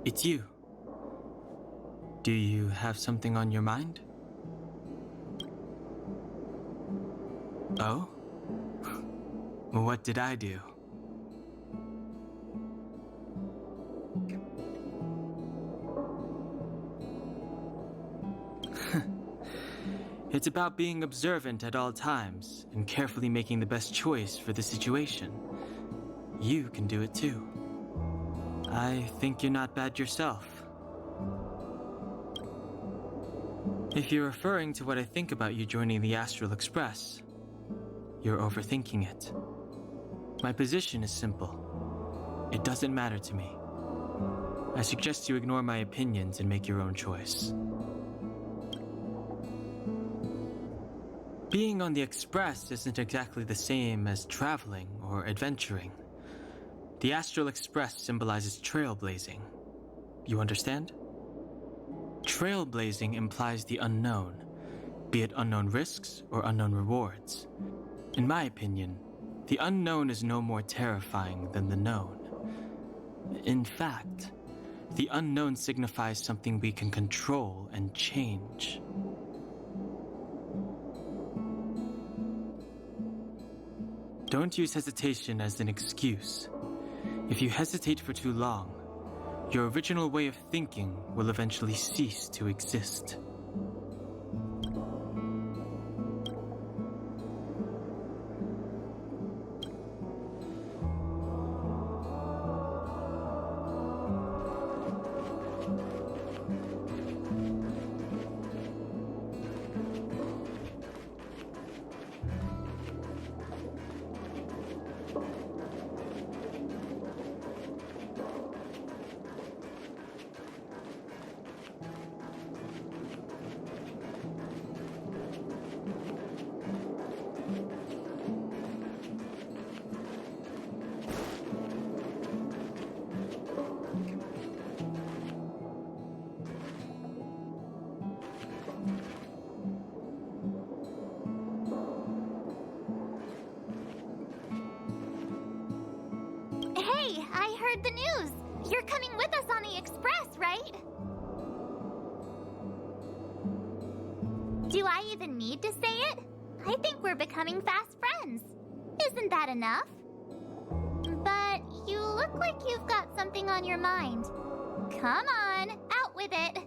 It's you. Do you have something on your mind? Oh? What did I do? It's about being observant at all times and carefully making the best choice for the situation. You can do it too. I think you're not bad yourself. If you're referring to what I think about you joining the Astral Express, you're overthinking it. My position is simple. It doesn't matter to me. I suggest you ignore my opinions and make your own choice. Being on the Express isn't exactly the same as traveling or adventuring. The Astral Express symbolizes trailblazing. You understand? Trailblazing implies the unknown, be it unknown risks or unknown rewards. In my opinion, the unknown is no more terrifying than the known. In fact, the unknown signifies something we can control and change. Don't use hesitation as an excuse. If you hesitate for too long, your original way of thinking will eventually cease to exist. Hey, I heard the news. You're coming with us on the Express, right? Do I even need to say it? I think we're becoming fast friends. Isn't that enough? But you look like you've got something on your mind. Come on, out with it.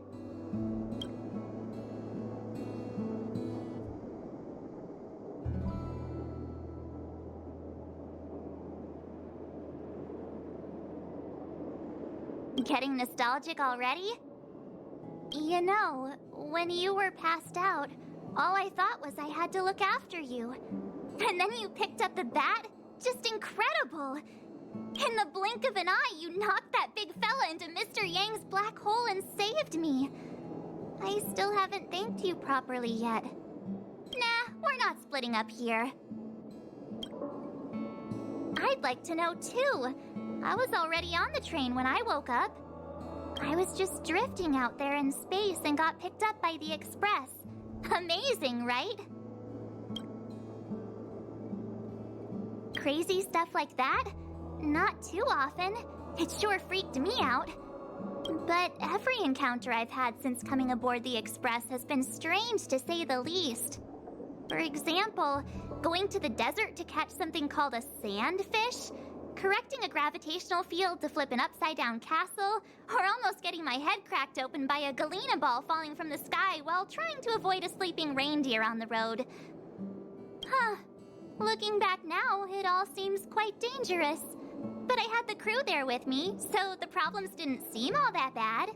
Getting nostalgic already? You know, when you were passed out, all I thought was I had to look after you. And then you picked up the bat? Just incredible! In the blink of an eye, you knocked that big fella into Mr. Yang's black hole and saved me. I still haven't thanked you properly yet. Nah, we're not splitting up here. I'd like to know too. I was already on the train when I woke up. I was just drifting out there in space and got picked up by the Express. Amazing, right? Crazy stuff like that? Not too often. It sure freaked me out. But every encounter I've had since coming aboard the Express has been strange to say the least. For example, going to the desert to catch something called a sandfish, correcting a gravitational field to flip an upside-down castle, or almost getting my head cracked open by a galena ball falling from the sky while trying to avoid a sleeping reindeer on the road. Huh. Looking back now, it all seems quite dangerous. But I had the crew there with me, so the problems didn't seem all that bad.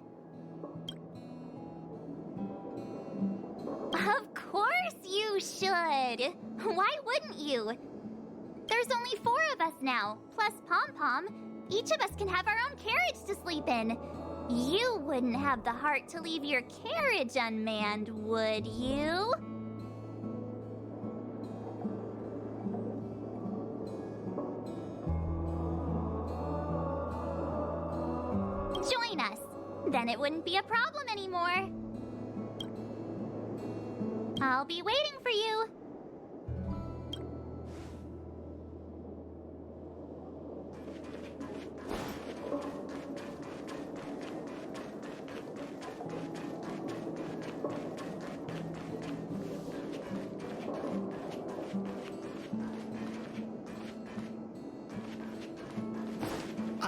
Of course you should! Why wouldn't you? There's only 4 of us now, plus Pom-Pom. Each of us can have our own carriage to sleep in. You wouldn't have the heart to leave your carriage unmanned, would you? Join us. Then it wouldn't be a problem anymore. I'll be waiting for you.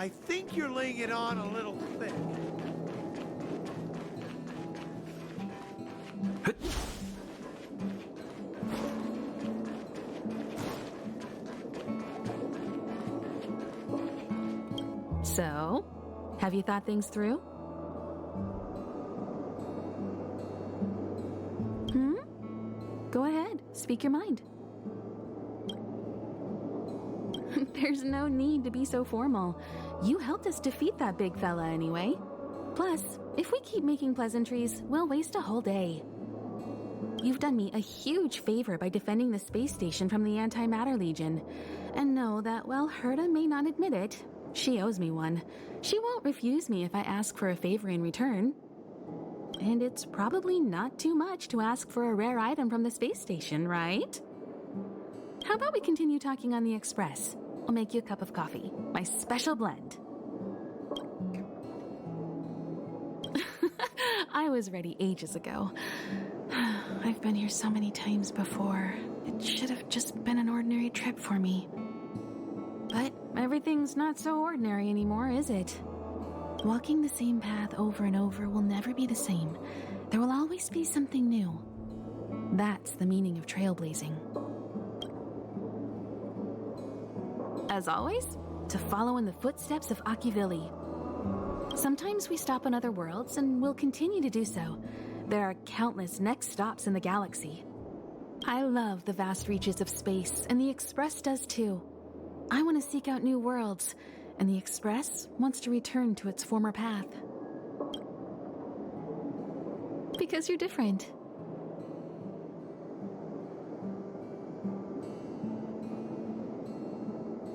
I think you're laying it on a little thick. So, have you thought things through? Go ahead, speak your mind. There's no need to be so formal. You helped us defeat that big fella anyway. Plus, if we keep making pleasantries, we'll waste a whole day. You've done me a huge favor by defending the space station from the Antimatter Legion. And know that while Herta may not admit it, she owes me one. She won't refuse me if I ask for a favor in return. And it's probably not too much to ask for a rare item from the space station, right? How about we continue talking on the Express? I'll make you a cup of coffee, my special blend. I was ready ages ago. I've been here so many times before. It should have just been an ordinary trip for me. But everything's not so ordinary anymore, is it? Walking the same path over and over will never be the same. There will always be something new. That's the meaning of trailblazing. As always, to follow in the footsteps of Akivili. Sometimes we stop on other worlds, and we'll continue to do so. There are countless next stops in the galaxy. I love the vast reaches of space, and the Express does too. I want to seek out new worlds, and the Express wants to return to its former path. Because you're different.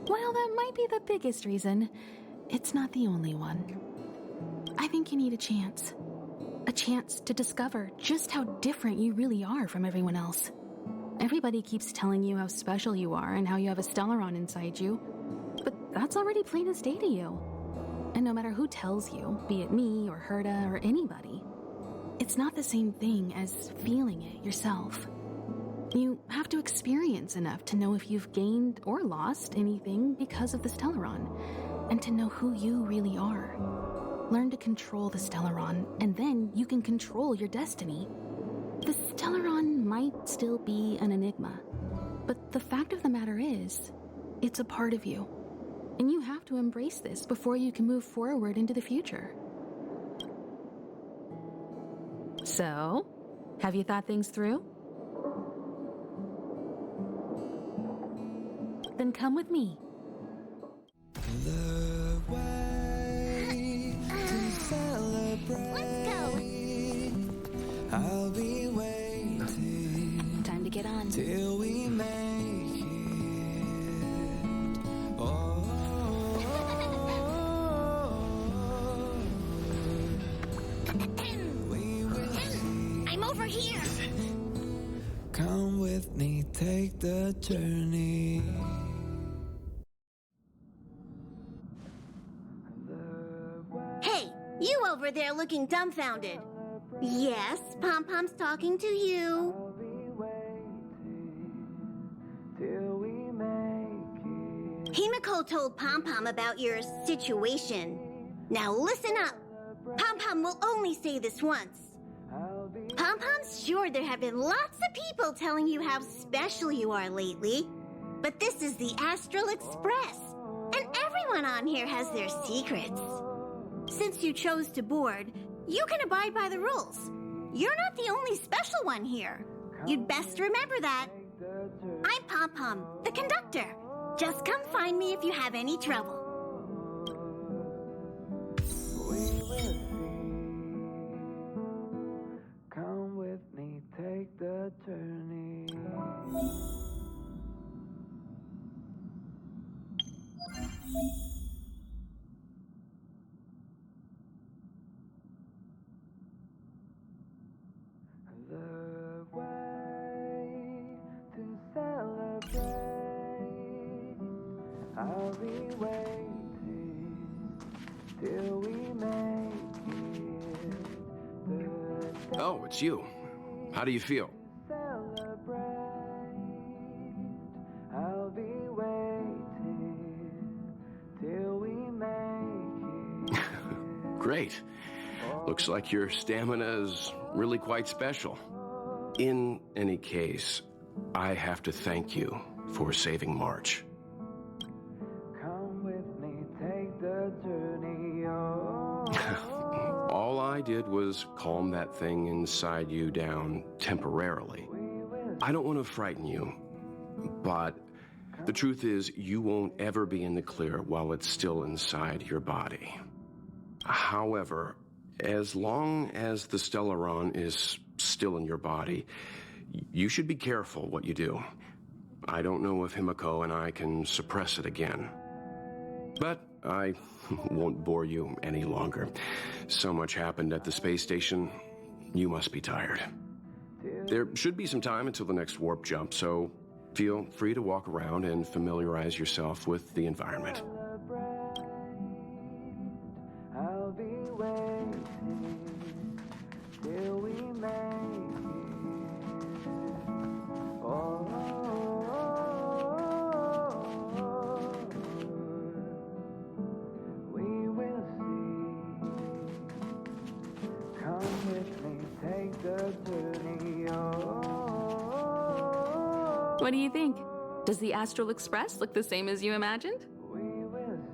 While that might be the biggest reason, it's not the only one. I think you need a chance. A chance to discover just how different you really are from everyone else. Everybody keeps telling you how special you are and how you have a Stellaron inside you, but that's already plain as day to you. And no matter who tells you, be it me or Herta or anybody, it's not the same thing as feeling it yourself. You have to experience enough to know if you've gained or lost anything because of the Stellaron, and to know who you really are. Learn to control the Stellaron, and then you can control your destiny. The Stellaron might still be an enigma, but the fact of the matter is, it's a part of you. And you have to embrace this before you can move forward into the future. So, have you thought things through? Then come with me. The way to celebrate. Let's go. I'll be waiting. Time to get on. Till we make it. Oh, we will see. I'm over here. Come with me, take the journey. Hey, you over there looking dumbfounded. Yes, Pom-Pom's talking to you. I'll be waiting till we make it. Himiko told Pom-Pom about your situation. Now listen up. Pom-Pom will only say this once. Pom-Pom's sure there have been lots of people telling you how special you are lately. But this is the Astral Express, and everyone on here has their secrets. Since you chose to board, you can abide by the rules. You're not the only special one here. You'd best remember that. I'm Pom-Pom, the conductor. Just come find me if you have any trouble. We will see. Come with me, take the journey. The way to celebrate. I'll be waiting till we make it. Oh, it's you. How do you feel? Celebrate. I'll be waiting till we make Great. Looks like your stamina is really quite special. In any case, I have to thank you for saving March. Come with me, take the journey All I did was calm that thing inside you down temporarily. I don't want to frighten you, but the truth is you won't ever be in the clear while it's still inside your body. However, as long as the Stellaron is still in your body, you should be careful what you do. I don't know if Himiko and I can suppress it again. But I won't bore you any longer. So much happened at the space station, you must be tired. There should be some time until the next warp jump, so feel free to walk around and familiarize yourself with the environment. I'll be waiting till we make it. Oh, we will see. Come with me, take the journey. What do you think? Does the Astral Express look the same as you imagined? We will see.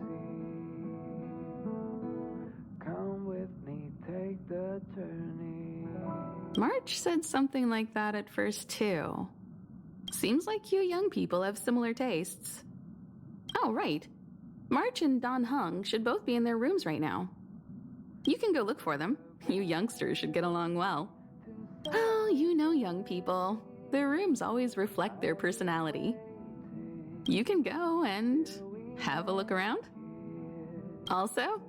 Come with me, take the journey. March said something like that at first, too. Seems like you young people have similar tastes. Oh, right. March and Don Hung should both be in their rooms right now. You can go look for them. You youngsters should get along well. Oh, you know young people. Their rooms always reflect their personality. You can go and have a look around. Also,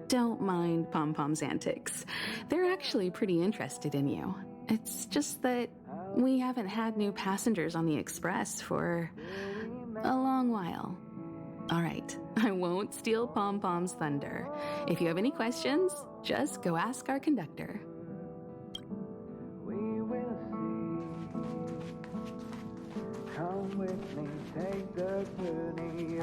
don't mind Pom Pom's antics. They're actually pretty interested in you. It's just that we haven't had new passengers on the Express for a long while. All right, I won't steal Pom Pom's thunder. If you have any questions, just go ask our conductor. We will see. Come with me, take the journey.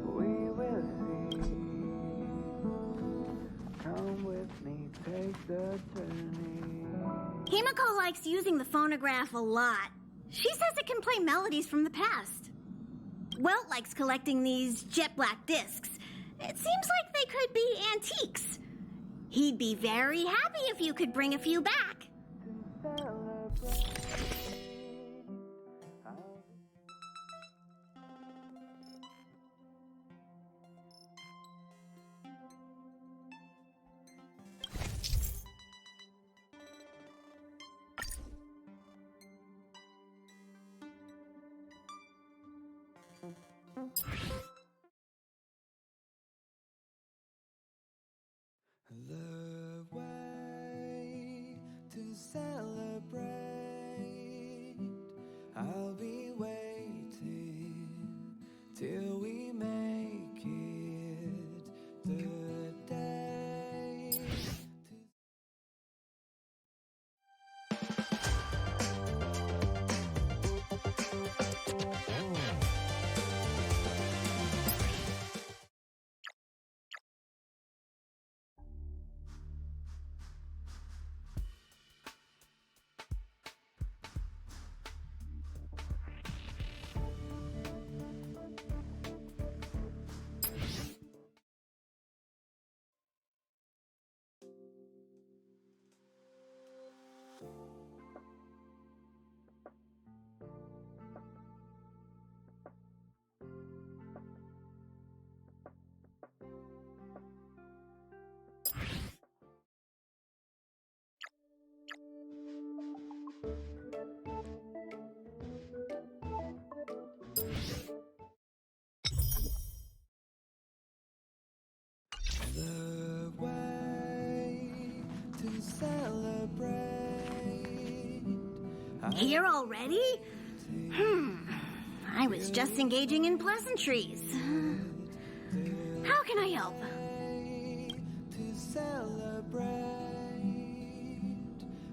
We will see. Come with me, take the journey. Himiko likes using the phonograph a lot. She says it can play melodies from the past. Welt likes collecting these jet black discs. It seems like they could be antiques. He'd be very happy if you could bring a few back. The way to celebrate. I'll be waiting till we make it the day. The way to celebrate. Here already? I was just engaging in pleasantries. How can I help? To celebrate,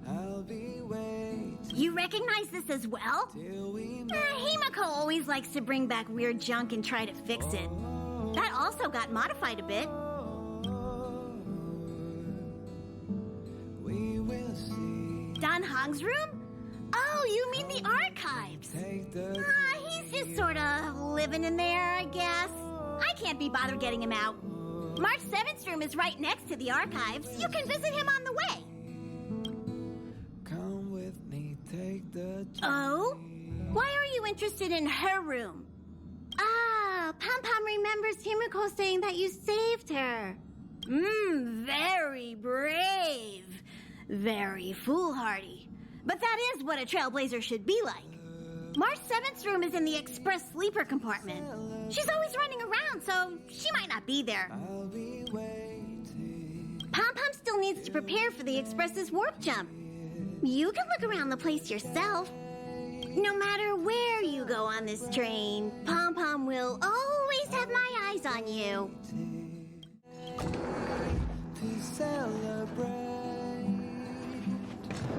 I'll be waiting You recognize this as well? Himiko always likes to bring back weird junk and try to fix it. That also got modified a bit. Dan Hong's room? Oh, you mean the archives? He's just sort of living in there, I guess. I can't be bothered getting him out. March 7th's room is right next to the archives. You can visit him on the way. Come with me, take the Oh? Why are you interested in her room? Ah, Pom Pom remembers Himiko saying that you saved her. Very brave. Very foolhardy. But that is what a trailblazer should be like. March 7th's room is in the express sleeper compartment. She's always running around, so she might not be there. I'll be waiting. Pom Pom still needs to prepare for the express's warp jump. You can look around the place yourself. No matter where you go on this train, Pom Pom will always have my eyes on you. To celebrate,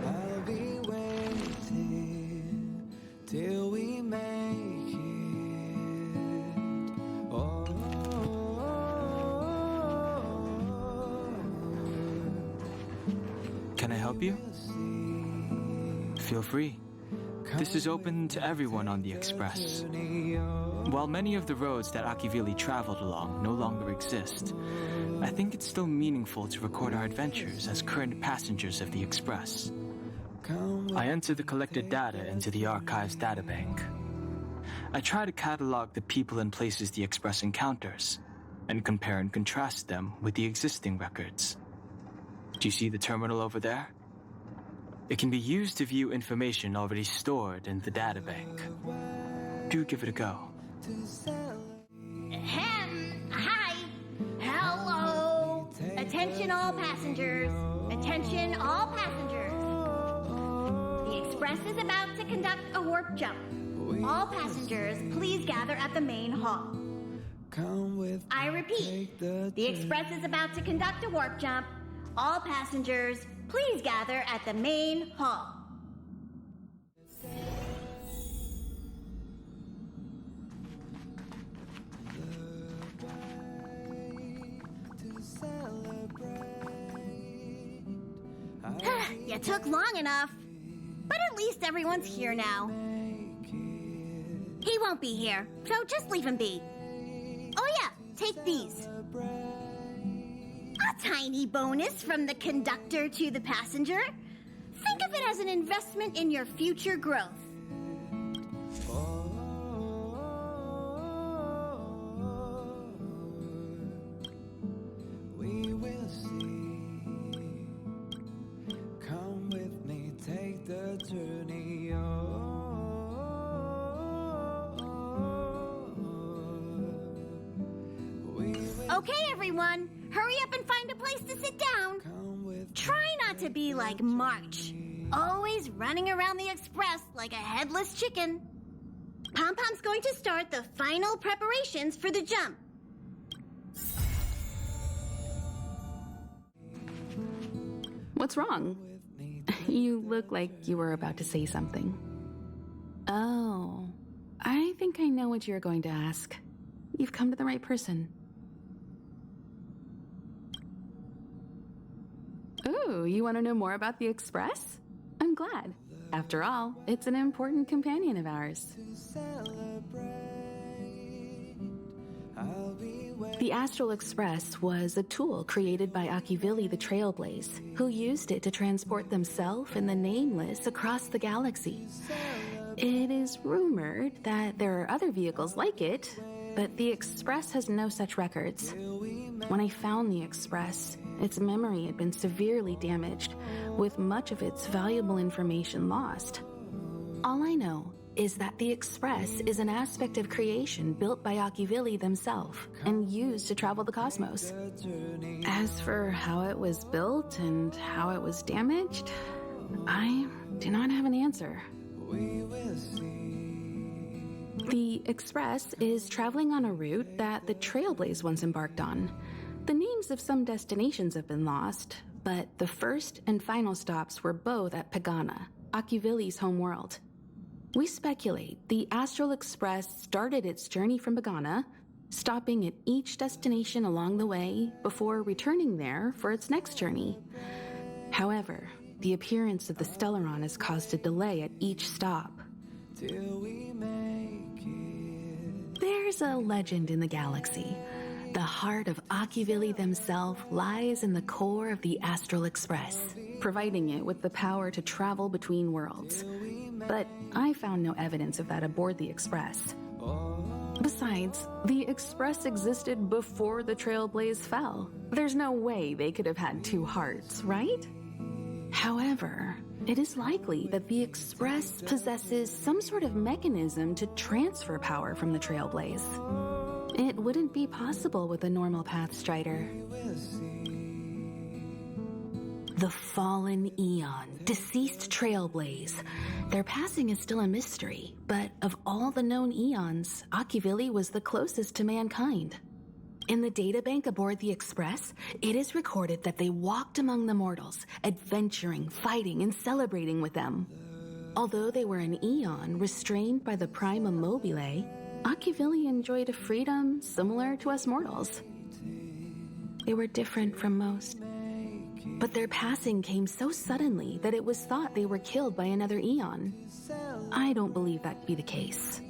I'll be waiting till we make it. Oh, Can I help you? Feel free. This is open to everyone on the Express. While many of the roads that Akivili traveled along no longer exist, I think it's still meaningful to record our adventures as current passengers of the Express. I enter the collected data into the Archives databank. I try to catalog the people and places the Express encounters, and compare and contrast them with the existing records. Do you see the terminal over there? It can be used to view information already stored in the databank. Do give it a go. Hi. Hello. Attention all passengers. Attention all passengers. The Express is about to conduct a warp jump. All passengers, please gather at the main hall. come with me, I repeat, the Express is about to conduct a warp jump. All passengers, please gather at the main hall. You took long enough. But at least everyone's here now. He won't be here, so just leave him be. Oh yeah, take these. A tiny bonus from the conductor to the passenger. Think of it as an investment in your future growth. we will see. Come with me, take the journey. Okay, everyone, hurry up and find a place to sit down. Try not to be like March, always running around the Express like a headless chicken. Pom Pom's going to start the final preparations for the jump. What's wrong? You look like you were about to say something. Oh, I think I know what you're going to ask. You've come to the right person. Ooh, you want to know more about the Express? I'm glad. After all, it's an important companion of ours. The Astral Express was a tool created by Akivili the Trailblaze, who used it to transport themselves and the Nameless across the galaxy. It is rumored that there are other vehicles like it, but the Express has no such records. When I found the Express, its memory had been severely damaged, with much of its valuable information lost. All I know is that the Express is an aspect of creation built by Akivili themselves and used to travel the cosmos. As for how it was built and how it was damaged, I do not have an answer. The Express is traveling on a route that the Trailblaze once embarked on. The names of some destinations have been lost, but the first and final stops were both at Pagana, Akuvili's home world. We speculate the Astral Express started its journey from Bagana, stopping at each destination along the way before returning there for its next journey. However, the appearance of the Stellaron has caused a delay at each stop. There's a legend in the galaxy. The heart of Akuvili themselves lies in the core of the Astral Express, providing it with the power to travel between worlds. But I found no evidence of that aboard the Express. Besides, the Express existed before the Trailblaze fell. There's no way they could have had two hearts, right? However, it is likely that the Express possesses some sort of mechanism to transfer power from the Trailblaze. It wouldn't be possible with a normal Path Strider. The fallen Eon, deceased Trailblaze. Their passing is still a mystery, but of all the known Eons, Akuvili was the closest to mankind. In the databank aboard the Express, it is recorded that they walked among the mortals, adventuring, fighting, and celebrating with them. Although they were an Eon restrained by the Prima Mobile, Akuvili enjoyed a freedom similar to us mortals. They were different from most. But their passing came so suddenly that it was thought they were killed by another Eon. I don't believe that to be the case.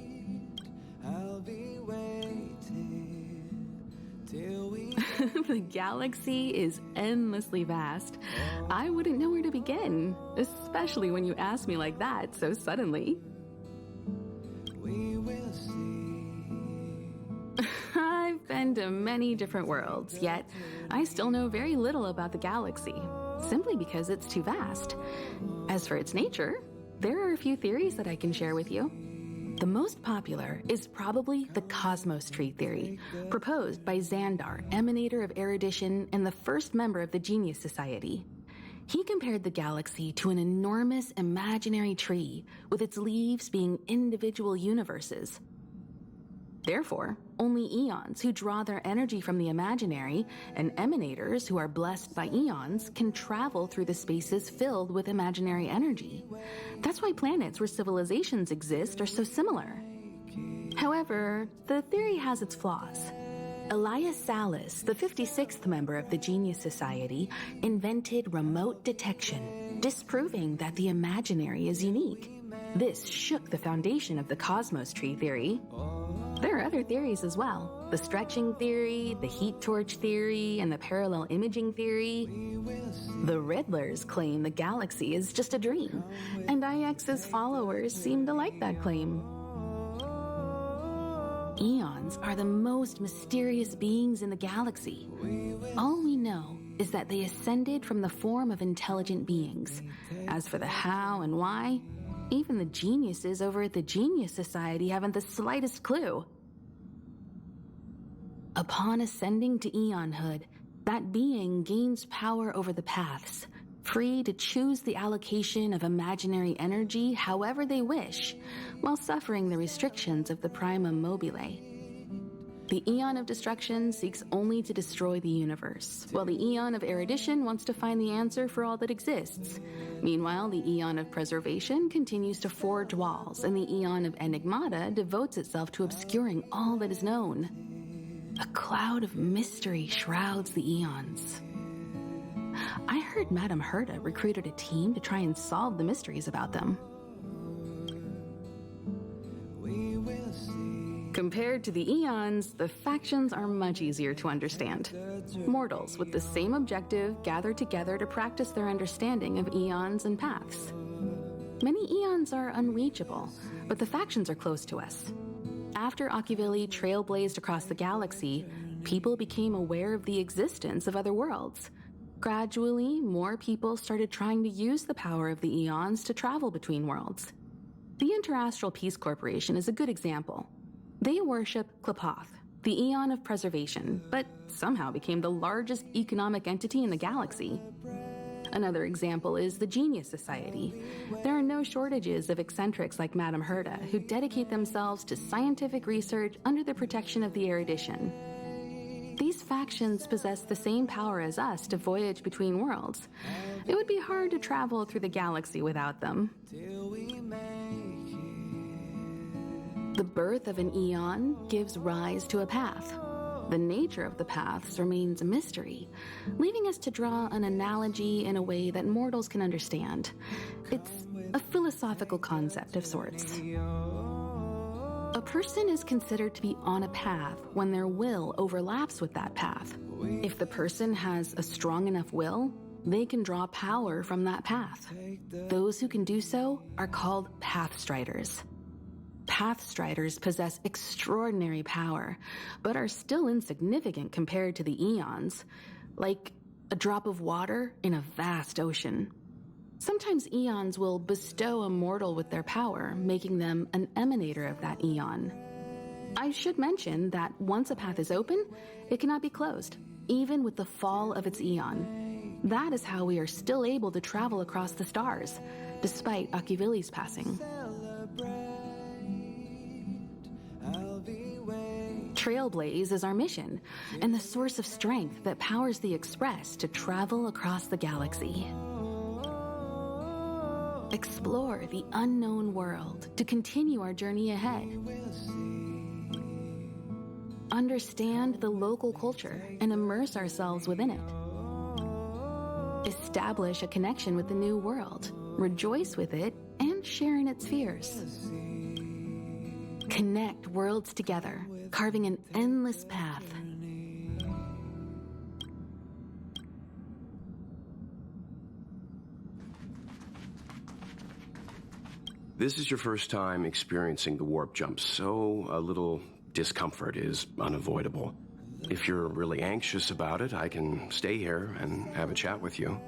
The galaxy is endlessly vast. I wouldn't know where to begin, especially when you ask me like that so suddenly. I've been to many different worlds, yet I still know very little about the galaxy, simply because it's too vast. As for its nature, there are a few theories that I can share with you. The most popular is probably the Cosmos Tree theory, proposed by Xandar, emanator of erudition and the first member of the Genius Society. He compared the galaxy to an enormous imaginary tree, with its leaves being individual universes. Therefore, only Eons who draw their energy from the imaginary and emanators who are blessed by Eons can travel through the spaces filled with imaginary energy. That's why planets where civilizations exist are so similar. However, the theory has its flaws. Elias Salas, the 56th member of the Genius Society, invented remote detection, disproving that the imaginary is unique. This shook the foundation of the Cosmos Tree theory. There are other theories as well. The stretching theory, the heat torch theory, and the parallel imaging theory. The Riddlers claim the galaxy is just a dream, and IX's followers seem to like that claim. Eons are the most mysterious beings in the galaxy. All we know is that they ascended from the form of intelligent beings. As for the how and why, even the geniuses over at the Genius Society haven't the slightest clue. Upon ascending to Eonhood, that being gains power over the paths, free to choose the allocation of imaginary energy however they wish, while suffering the restrictions of the Prima Mobile. The Eon of Destruction seeks only to destroy the universe, while the Eon of Erudition wants to find the answer for all that exists. Meanwhile, the Eon of Preservation continues to forge walls, and the Eon of Enigmata devotes itself to obscuring all that is known. A cloud of mystery shrouds the Eons. I heard Madame Herta recruited a team to try and solve the mysteries about them. Compared to the Eons, the factions are much easier to understand. Mortals with the same objective gather together to practice their understanding of Eons and paths. Many Eons are unreachable, but the factions are close to us. After Akuvili trailblazed across the galaxy, people became aware of the existence of other worlds. Gradually, more people started trying to use the power of the Eons to travel between worlds. The Interastral Peace Corporation is a good example. They worship Klapoth, the Eon of Preservation, but somehow became the largest economic entity in the galaxy. Another example is the Genius Society. There are no shortages of eccentrics like Madame Herta who dedicate themselves to scientific research under the protection of the erudition. These factions possess the same power as us to voyage between worlds. It would be hard to travel through the galaxy without them. The birth of an eon gives rise to a path. The nature of the paths remains a mystery, leaving us to draw an analogy in a way that mortals can understand. It's a philosophical concept of sorts. A person is considered to be on a path when their will overlaps with that path. If the person has a strong enough will, they can draw power from that path. Those who can do so are called Pathstriders. Pathstriders possess extraordinary power, but are still insignificant compared to the eons, like a drop of water in a vast ocean. Sometimes eons will bestow a mortal with their power, making them an emanator of that eon. I should mention that once a path is open, it cannot be closed, even with the fall of its eon. That is how we are still able to travel across the stars, despite Akivili's passing. Trailblaze is our mission, and the source of strength that powers the Express to travel across the galaxy. Explore the unknown world to continue our journey ahead. Understand the local culture and immerse ourselves within it. Establish a connection with the new world, rejoice with it, and share in its fears. Connect worlds together, carving an endless path. This is your first time experiencing the warp jump, so a little discomfort is unavoidable. If you're really anxious about it, I can stay here and have a chat with you.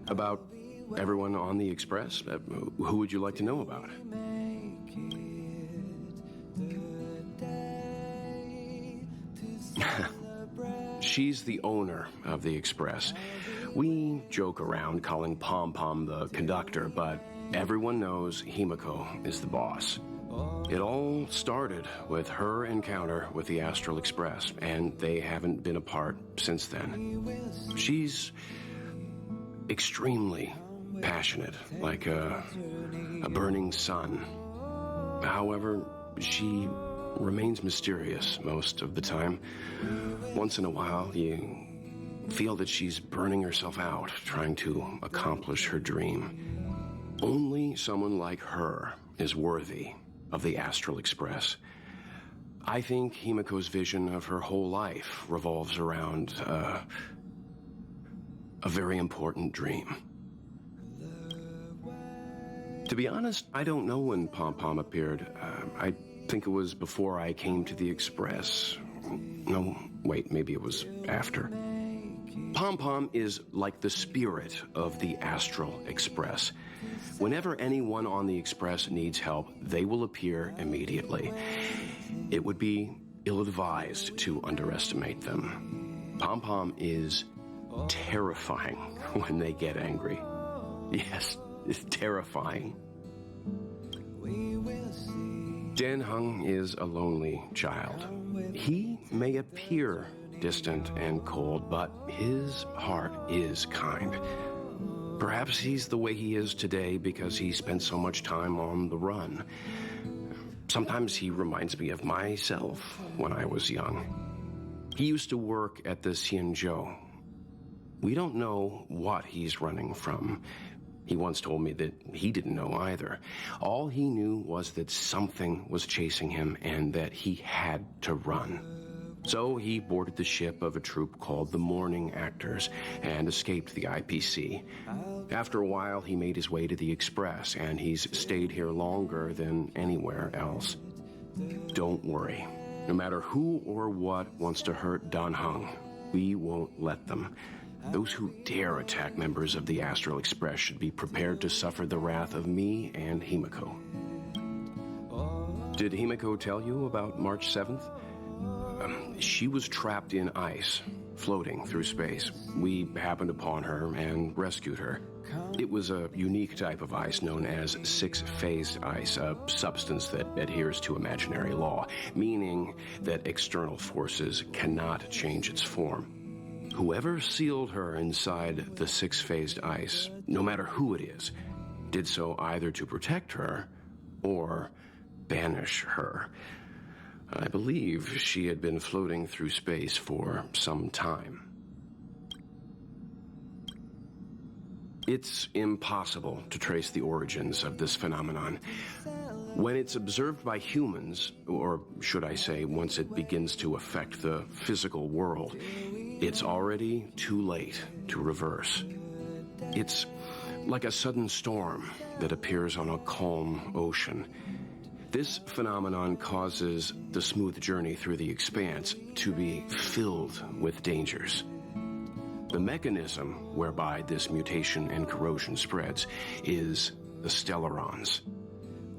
About everyone on the Express? Who would you like to know about? She's the owner of the Express. We joke around calling Pom Pom the conductor, but everyone knows Himiko is the boss. It all started with her encounter with the Astral Express, and they haven't been apart since then. She's extremely passionate, like a burning sun. However, she remains mysterious most of the time. Once in a while, you feel that she's burning herself out, trying to accomplish her dream. Only someone like her is worthy of the Astral Express. I think Himiko's vision of her whole life revolves around a very important dream. To be honest, I don't know when Pom Pom appeared. I think it was before I came to the Express. No, wait, maybe it was after. Pom Pom is like the spirit of the Astral Express. Whenever anyone on the Express needs help, they will appear immediately. It would be ill-advised to underestimate them. Pom Pom is terrifying when they get angry. Yes, it's terrifying. Dan Hung is a lonely child. He may appear distant and cold, but his heart is kind. Perhaps he's the way he is today because he spent so much time on the run. Sometimes he reminds me of myself when I was young. He used to work at the Xianzhou. We don't know what he's running from. He once told me that he didn't know either. All he knew was that something was chasing him and that he had to run. So he boarded the ship of a troupe called the Morning Actors and escaped the IPC. After a while, he made his way to the Express, and he's stayed here longer than anywhere else. Don't worry. No matter who or what wants to hurt Dan Hung, we won't let them. Those who dare attack members of the Astral Express should be prepared to suffer the wrath of me and Himiko. Did Himiko tell you about March 7th? She was trapped in ice, floating through space. We happened upon her and rescued her. It was a unique type of ice known as six-phased ice, a substance that adheres to imaginary law, meaning that external forces cannot change its form. Whoever sealed her inside the six-phased ice, no matter who it is, did so either to protect her or banish her. I believe she had been floating through space for some time. It's impossible to trace the origins of this phenomenon. When it's observed by humans, or should I say, once it begins to affect the physical world, it's already too late to reverse. It's like a sudden storm that appears on a calm ocean. This phenomenon causes the smooth journey through the expanse to be filled with dangers. The mechanism whereby this mutation and corrosion spreads is the stellarons.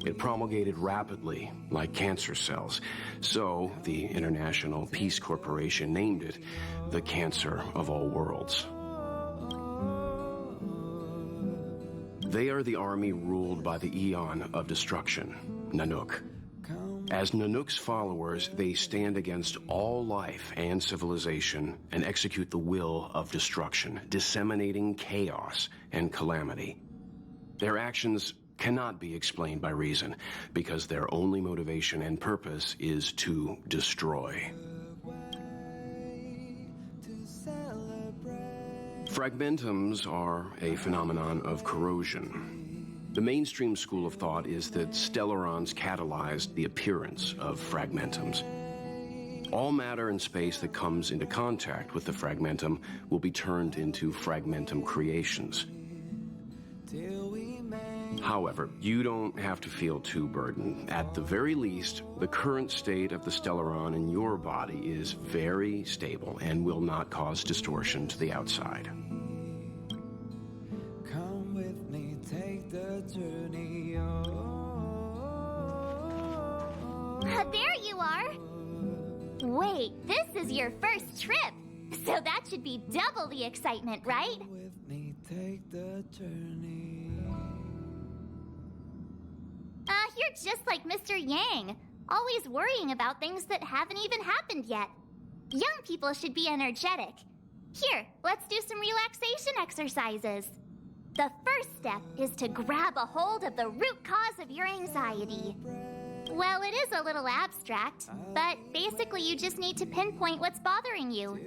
It promulgated rapidly, like cancer cells, so the International Peace Corporation named it the Cancer of All Worlds. They are the army ruled by the Eon of Destruction, Nanook. As Nanook's followers, they stand against all life and civilization and execute the will of destruction, disseminating chaos and calamity. Their actions cannot be explained by reason, because their only motivation and purpose is to destroy. Fragmentums are a phenomenon of corrosion. The mainstream school of thought is that stellarons catalyzed the appearance of fragmentums. All matter and space that comes into contact with the fragmentum will be turned into fragmentum creations. However, you don't have to feel too burdened. At the very least, the current state of the stellaron in your body is very stable and will not cause distortion to the outside. Come with me, take the journey There you are! Wait, this is your first trip, so that should be double the excitement, right? with me, take the journey. You're just like Mr. Yang, always worrying about things that haven't even happened yet. Young people should be energetic. Here, let's do some relaxation exercises. The first step is to grab a hold of the root cause of your anxiety. Well, it is a little abstract, but basically you just need to pinpoint what's bothering you.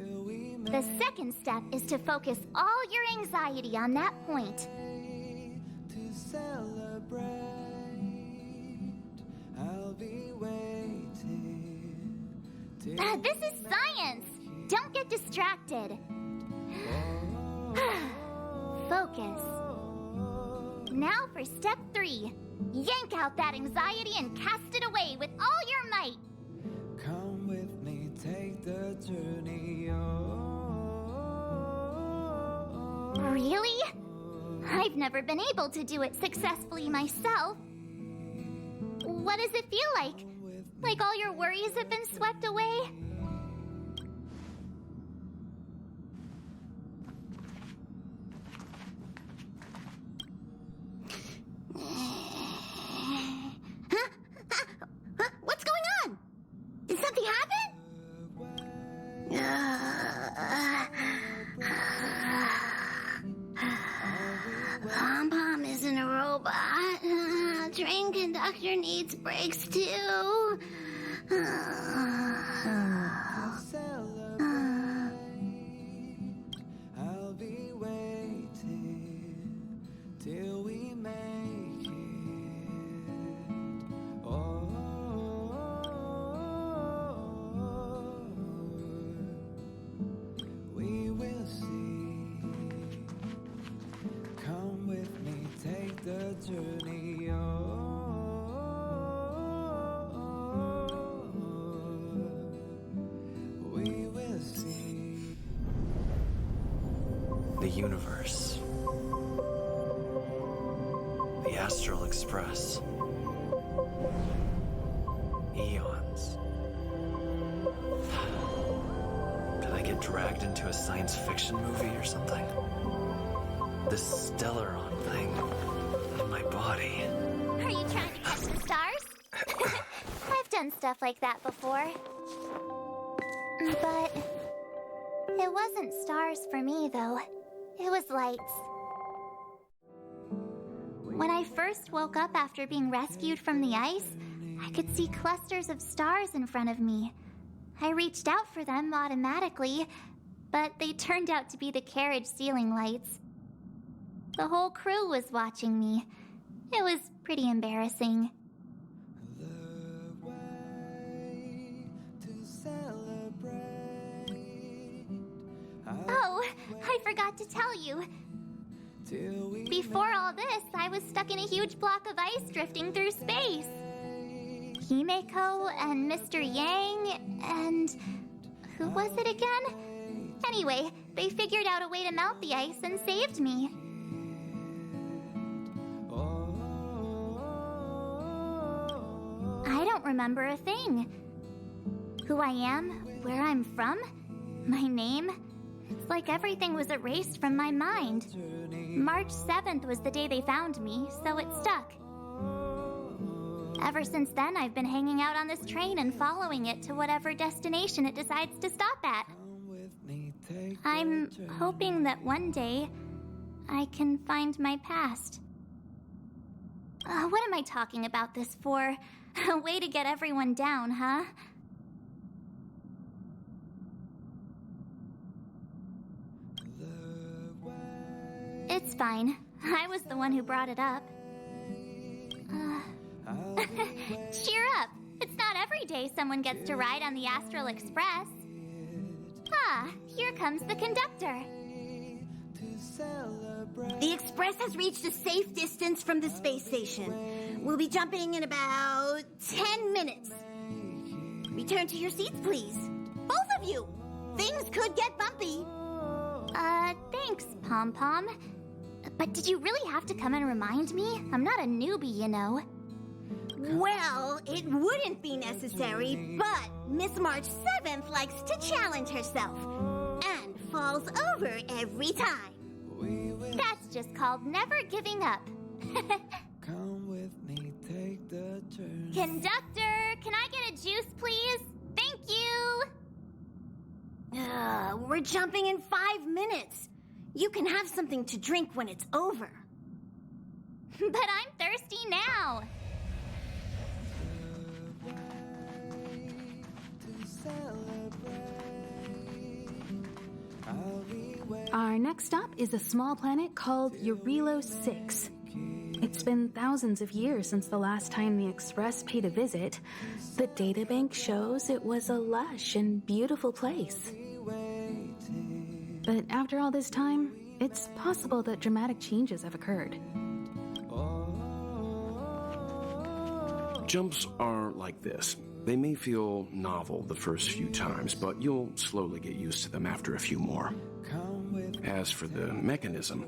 The second step is to focus all your anxiety on that point. To celebrate, I'll be waiting. This is science! Don't get distracted. Focus. Now for step 3. Yank out that anxiety and cast it away with all your might. Come with me, take the journey Really? I've never been able to do it successfully myself. What does it feel like? Like all your worries have been swept away? What's going on? Did something happen? Pom-Pom isn't a robot. Train conductor needs breaks too. I'll be waiting till we make it. We will see. Come with me, take the journey We will see. The universe. The Astral Express. Eons. Did I get dragged into a science fiction movie or something? this Stellaron thing on my body. Are you trying to catch the stars? I've done stuff like that before. But it wasn't stars for me, though. It was lights. When I first woke up after being rescued from the ice, I could see clusters of stars in front of me. I reached out for them automatically, but they turned out to be the carriage ceiling lights. The whole crew was watching me. It was pretty embarrassing. Oh, I forgot to tell you. Before all this, I was stuck in a huge block of ice drifting through space. Himeko and Mr. Yang and... who was it again? Anyway, they figured out a way to melt the ice and saved me. I don't remember a thing. Who I am, where I'm from, my name. It's like everything was erased from my mind. March 7th was the day they found me, so it stuck. Ever since then, I've been hanging out on this train and following it to whatever destination it decides to stop at. I'm hoping that one day I can find my past. What am I talking about this for? A way to get everyone down, huh? It's fine. I was the one who brought it up. Cheer up! It's not every day someone gets to ride on the Astral Express. Ah, here comes the conductor. The Express has reached a safe distance from the space station. We'll be jumping in about 10 minutes. Return to your seats, please. Both of you! Things could get bumpy. Thanks, Pom Pom. But did you really have to come and remind me? I'm not a newbie, you know. Well, it wouldn't be necessary, but Miss March 7th likes to challenge herself and falls over every time. That's just called never giving up. Come with me, take the turn. Conductor, can I get a juice, please? Thank you! We're jumping in 5 minutes. You can have something to drink when it's over. But I'm thirsty now. Our next stop is a small planet called Eurilo 6. It's been thousands of years since the last time the Express paid a visit. The databank shows it was a lush and beautiful place. But after all this time, it's possible that dramatic changes have occurred. Jumps are like this. They may feel novel the first few times, but you'll slowly get used to them after a few more. As for the mechanism,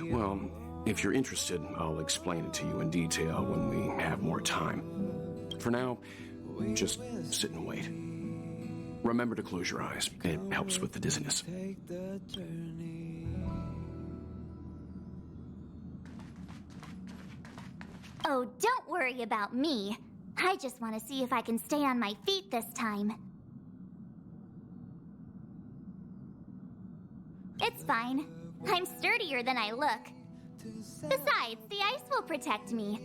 well, if you're interested, I'll explain it to you in detail when we have more time. For now, just sit and wait. Remember to close your eyes. It helps with the dizziness. Oh, don't worry about me. I just want to see if I can stay on my feet this time. It's fine. I'm sturdier than I look. Besides, the ice will protect me.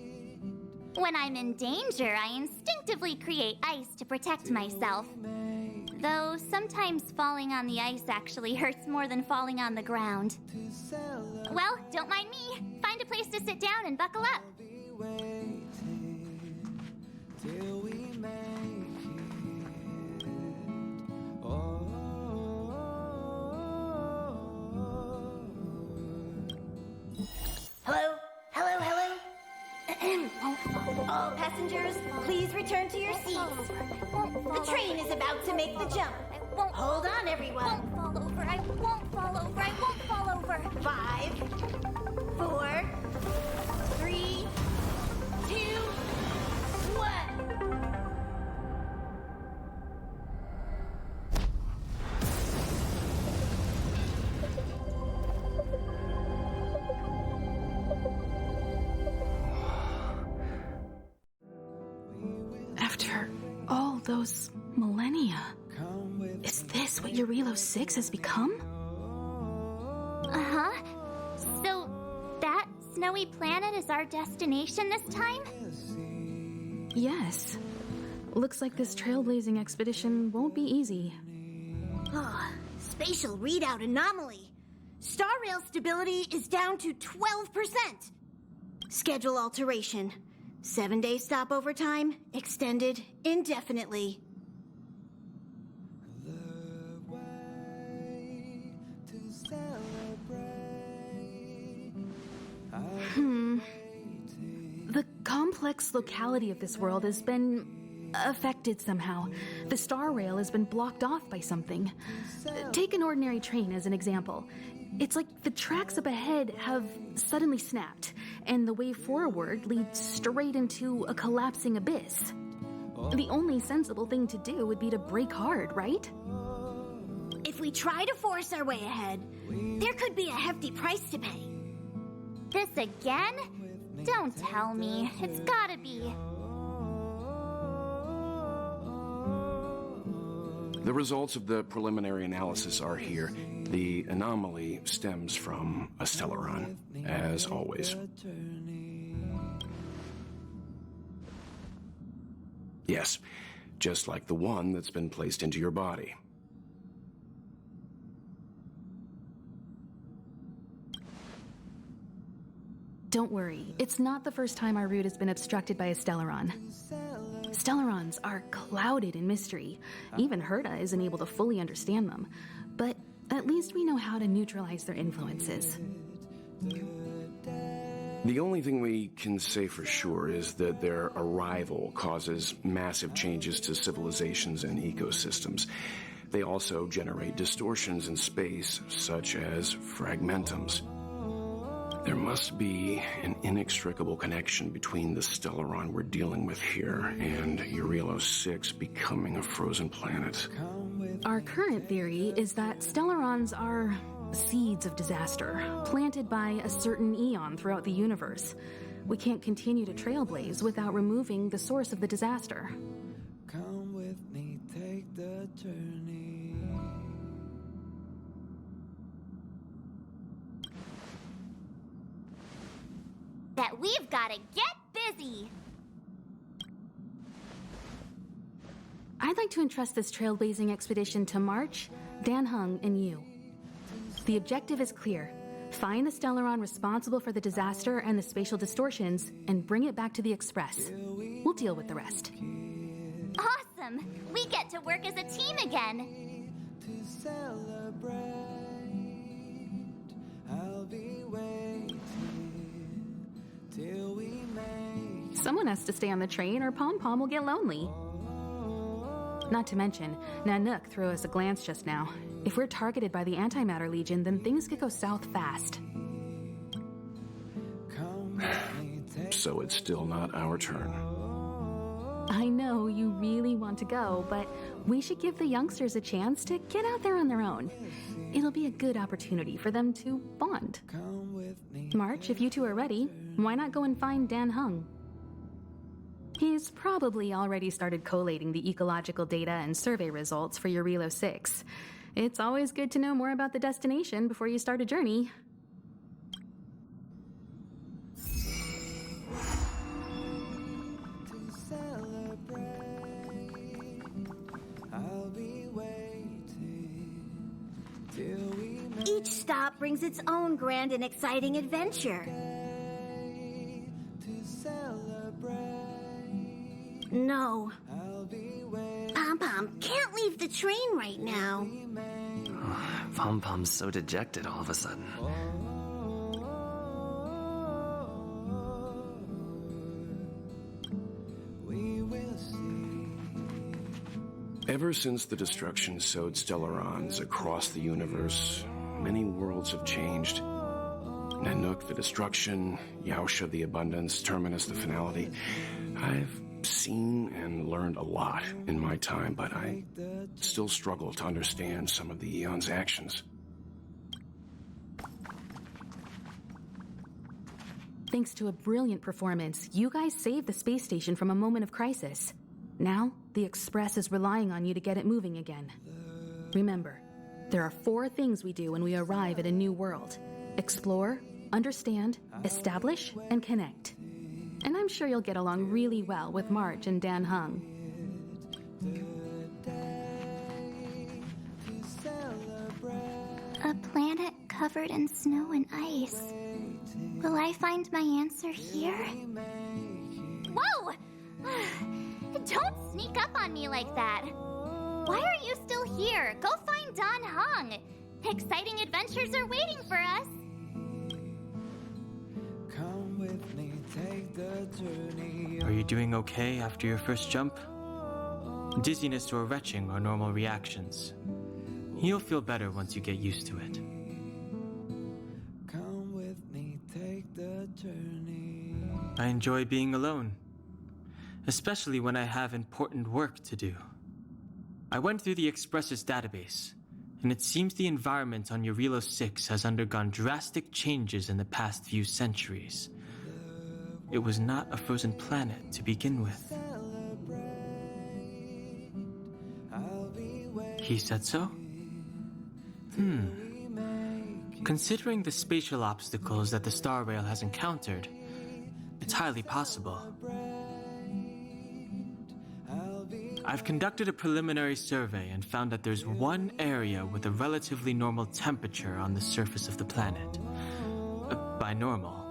When I'm in danger, I instinctively create ice to protect myself. Though sometimes falling on the ice actually hurts more than falling on the ground. Well, don't mind me. Find a place to sit down and buckle up. Hello? Hello, hello? All passengers, please return to your seats. The train is about to make the jump. Hold on, everyone. Won't fall over. I won't fall over. I won't fall over. 5, 4, 3, 2, 1. those millennia. Is this what Eurilo 6 has become? Uh-huh. So, that snowy planet is our destination this time? Yes. Looks like this trailblazing expedition won't be easy. Oh, spatial readout anomaly. Star rail stability is down to 12%. Schedule alteration. 7-day stopover time extended indefinitely. The complex locality of this world has been affected somehow. The star rail has been blocked off by something. Take an ordinary train as an example. It's like the tracks up ahead have suddenly snapped, and the way forward leads straight into a collapsing abyss. The only sensible thing to do would be to brake hard, right? If we try to force our way ahead, there could be a hefty price to pay. This again? Don't tell me. It's gotta be. The results of the preliminary analysis are here. The anomaly stems from a Stellaron, as always. Yes, just like the one that's been placed into your body. Don't worry, it's not the first time our route has been obstructed by a Stellaron. Stellarons are clouded in mystery. Even Herta isn't able to fully understand them. But at least we know how to neutralize their influences. The only thing we can say for sure is that their arrival causes massive changes to civilizations and ecosystems. They also generate distortions in space, such as fragmentums. There must be an inextricable connection between the Stellaron we're dealing with here and Eurilo 6 becoming a frozen planet. Our current theory is that Stellarons are seeds of disaster, planted by a certain eon throughout the universe. We can't continue to trailblaze without removing the source of the disaster. Come with me, take the journey. That we've gotta get busy! I'd like to entrust this trailblazing expedition to March, Dan Heng, and you. The objective is clear. Find the Stellaron responsible for the disaster and the spatial distortions, and bring it back to the Express. We'll deal with the rest. Awesome! We get to work as a team again! To celebrate, I'll be waiting till we make. Someone has to stay on the train or Pom Pom will get lonely. Not to mention, Nanook threw us a glance just now. If we're targeted by the Antimatter Legion, then things could go south fast. So it's still not our turn. I know you really want to go, but we should give the youngsters a chance to get out there on their own. It'll be a good opportunity for them to bond. March, if you two are ready, why not go and find Dan Heng? He's probably already started collating the ecological data and survey results for Eurilo 6. It's always good to know more about the destination before you start a journey. Each stop brings its own grand and exciting adventure. No. Pom Pom can't leave the train right now. Pom Pom's so dejected all of a sudden. Ever since the destruction sowed Stellarons across the universe, many worlds have changed. Nanook, the destruction, Yaosha, the abundance, Terminus, the finality. I've seen and learned a lot in my time, but I still struggle to understand some of the Eon's actions. Thanks to a brilliant performance, you guys saved the space station from a moment of crisis. Now, the Express is relying on you to get it moving again. Remember, there are 4 things we do when we arrive at a new world. Explore, understand, establish, and connect. And I'm sure you'll get along really well with March and Dan Hung. A planet covered in snow and ice. Will I find my answer here? Whoa! Don't sneak up on me like that. Why are you still here? Go find Dan Hung. Exciting adventures are waiting for us. Come with me, take the journey. Are you doing okay after your first jump? Dizziness or retching are normal reactions. You'll feel better once you get used to it. Come with me, take the journey. I enjoy being alone, especially when I have important work to do. I went through the Express's database, and it seems the environment on Eurilo 6 has undergone drastic changes in the past few centuries. It was not a frozen planet to begin with. He said so? Considering the spatial obstacles that the Star Rail has encountered, it's highly possible. I've conducted a preliminary survey and found that there's one area with a relatively normal temperature on the surface of the planet. By normal,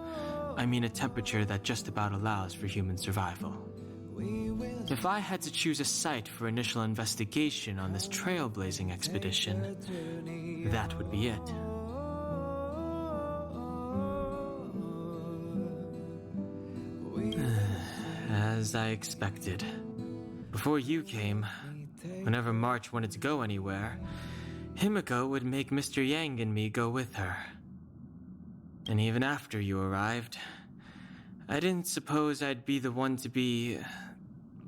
I mean a temperature that just about allows for human survival. If I had to choose a site for initial investigation on this trailblazing expedition, that would be it. As I expected. Before you came, whenever March wanted to go anywhere, Himiko would make Mr. Yang and me go with her. And even after you arrived, I didn't suppose I'd be the one to be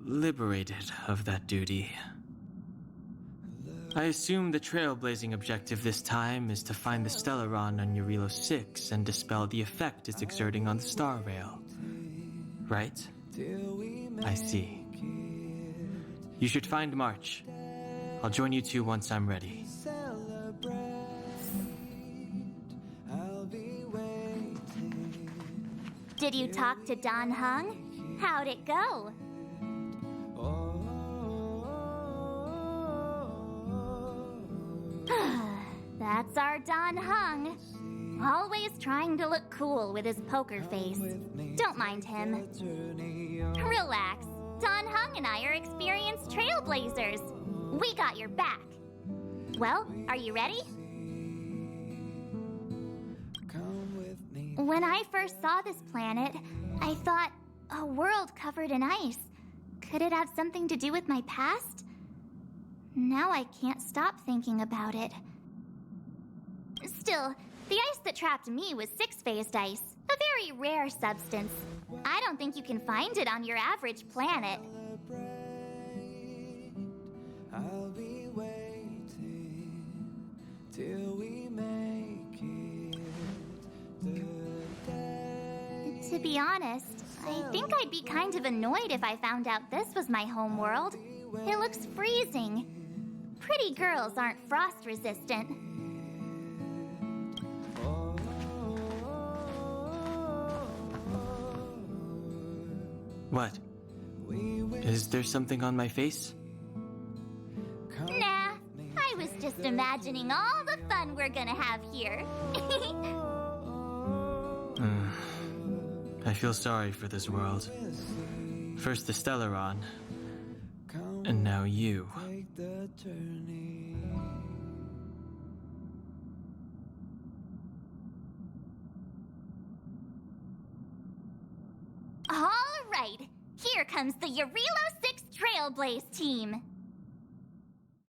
liberated of that duty. I assume the trailblazing objective this time is to find the Stellaron on Eurilo 6 and dispel the effect it's exerting on the Star Rail. Right? I see. You should find March. I'll join you two once I'm ready. Did you talk to Dan Hung? How'd it go? That's our Dan Hung. Always trying to look cool with his poker face. Don't mind him. Relax. Dan Hung and I are experienced trailblazers. We got your back. Well, are you ready? When I first saw this planet, I thought, a world covered in ice. Could it have something to do with my past? Now I can't stop thinking about it. Still, the ice that trapped me was 6-phased ice, a very rare substance. I don't think you can find it on your average planet. I'll be waiting till we make it. To be honest, I think I'd be kind of annoyed if I found out this was my home world. It looks freezing. Pretty girls aren't frost resistant. What? Is there something on my face? Nah, I was just imagining all the fun we're gonna have here. I feel sorry for this world. First the Stellaron, and now you. Take the journey. All right, here comes the Eurilo 6 Trailblaze team.